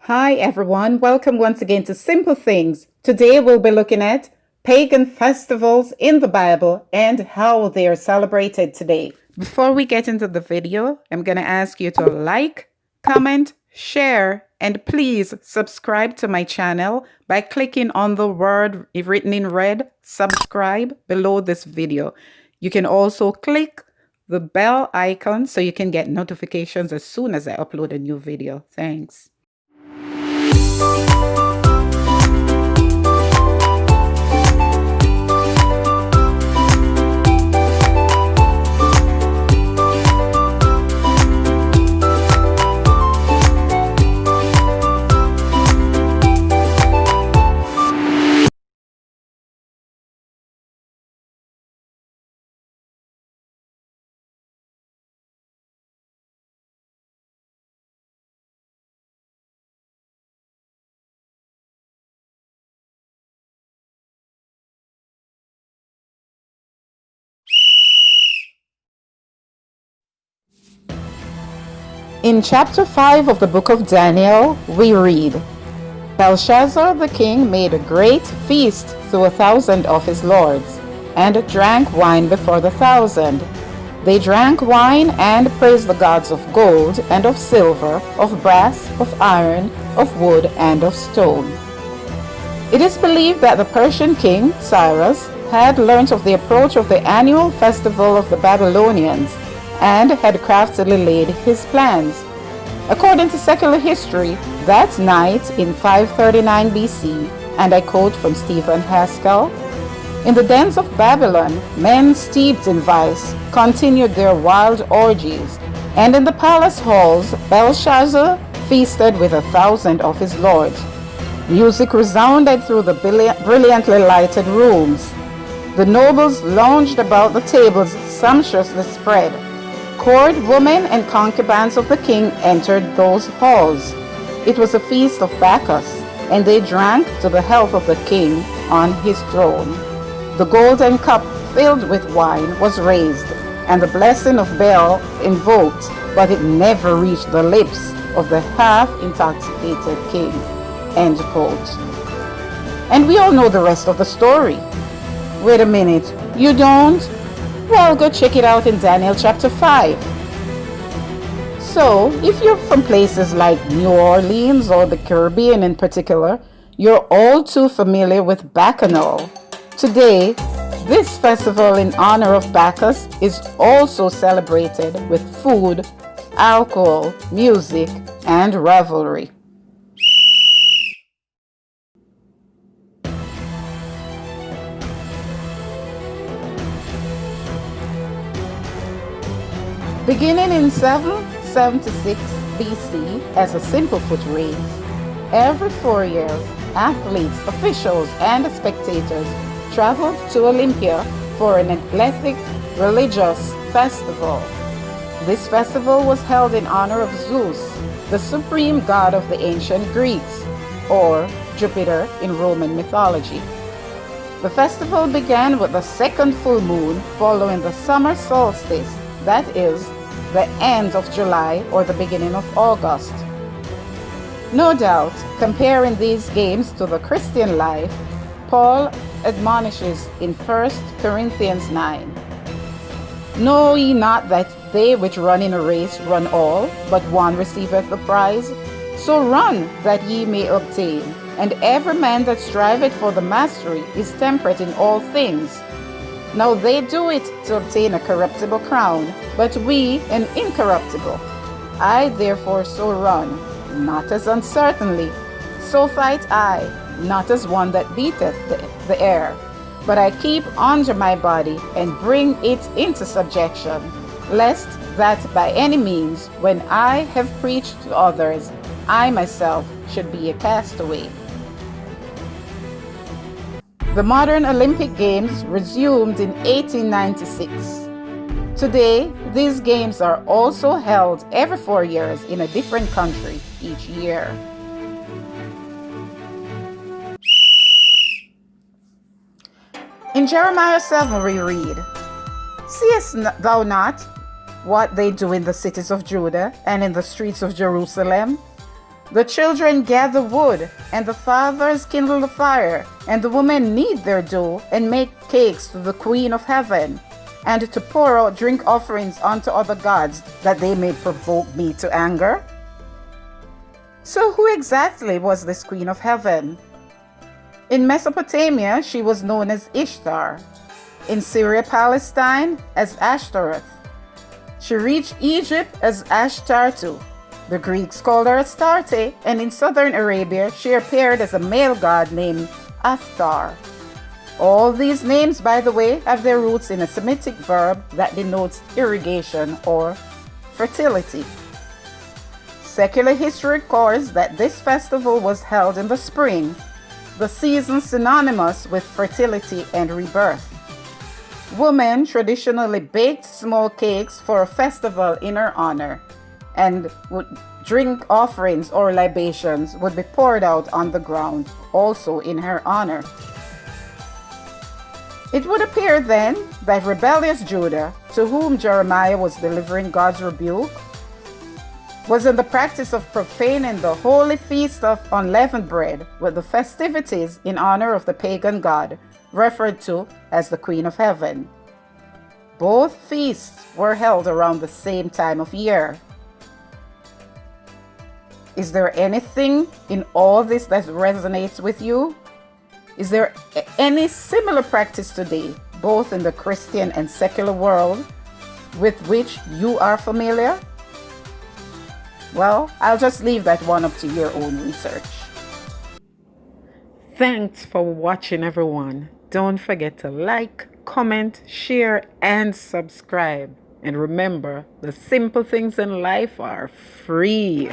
Hi everyone, welcome once again to Simple Things. Today we'll be looking at pagan festivals in the Bible and how they are celebrated today. Before we get into the video, I'm going to ask you to like, comment, share, and please subscribe to my channel by clicking on the word written in red, subscribe, below this video. You can also click the bell icon so you can get notifications as soon as I upload a new video. Thanks. In chapter 5 of the book of Daniel, we read, Belshazzar the king made a great feast to 1,000 of his lords, and drank wine before the 1,000. They drank wine and praised the gods of gold, and of silver, of brass, of iron, of wood, and of stone. It is believed that the Persian king, Cyrus, had learnt of the approach of the annual festival of the Babylonians, and had craftily laid his plans. According to secular history, that night in 539 BC, and I quote from Stephen Haskell, in the dens of Babylon, men steeped in vice continued their wild orgies, and in the palace halls Belshazzar feasted with 1,000 of his lords. Music resounded through the brilliantly lighted rooms. The nobles lounged about the tables sumptuously spread. Court women and concubines of the king entered those halls. It was a feast of Bacchus, and they drank to the health of the king on his throne. The golden cup filled with wine was raised, and the blessing of Baal invoked, but it never reached the lips of the half-intoxicated king. End quote. And we all know the rest of the story. Wait a minute, you don't? Well, go check it out in Daniel chapter 5. So, if you're from places like New Orleans or the Caribbean in particular, you're all too familiar with Bacchanal. Today, this festival in honor of Bacchus is also celebrated with food, alcohol, music, and revelry. Beginning in 776 BC as a simple foot race, every 4 years, athletes, officials, and spectators traveled to Olympia for an athletic religious festival. This festival was held in honor of Zeus, the supreme god of the ancient Greeks, or Jupiter in Roman mythology. The festival began with the second full moon following the summer solstice, that is, the end of July or the beginning of August. No doubt, comparing these games to the Christian life, Paul admonishes in 1 Corinthians 9, Know ye not that they which run in a race run all, but one receiveth the prize? So run that ye may obtain. And every man that striveth for the mastery is temperate in all things. Now they do it to obtain a corruptible crown, but we an incorruptible. I therefore so run, not as uncertainly. So fight I, not as one that beateth the air, but I keep under my body and bring it into subjection, lest that by any means, when I have preached to others, I myself should be a castaway. The modern Olympic Games resumed in 1896. Today, these games are also held every 4 years in a different country each year. In Jeremiah 7 we read, Seest thou not what they do in the cities of Judah and in the streets of Jerusalem? The children gather wood, and the fathers kindle the fire, and the women knead their dough and make cakes to the Queen of Heaven, and to pour out drink offerings unto other gods, that they may provoke me to anger. So who exactly was this Queen of Heaven? In Mesopotamia, she was known as Ishtar. In Syria-Palestine, as Ashtoreth. She reached Egypt as Ashtartu. The Greeks called her Astarte, and in southern Arabia, she appeared as a male god named Athtar. All these names, by the way, have their roots in a Semitic verb that denotes irrigation or fertility. Secular history records that this festival was held in the spring, the season synonymous with fertility and rebirth. Women traditionally baked small cakes for a festival in her honor, and drink offerings or libations would be poured out on the ground, also in her honor. It would appear then that rebellious Judah, to whom Jeremiah was delivering God's rebuke, was in the practice of profaning the holy feast of unleavened bread with the festivities in honor of the pagan god, referred to as the Queen of Heaven. Both feasts were held around the same time of year. Is there anything in all this that resonates with you? Is there any similar practice today, both in the Christian and secular world, with which you are familiar? Well, I'll just leave that one up to your own research. Thanks for watching, everyone. Don't forget to like, comment, share, and subscribe. And remember, the simple things in life are free.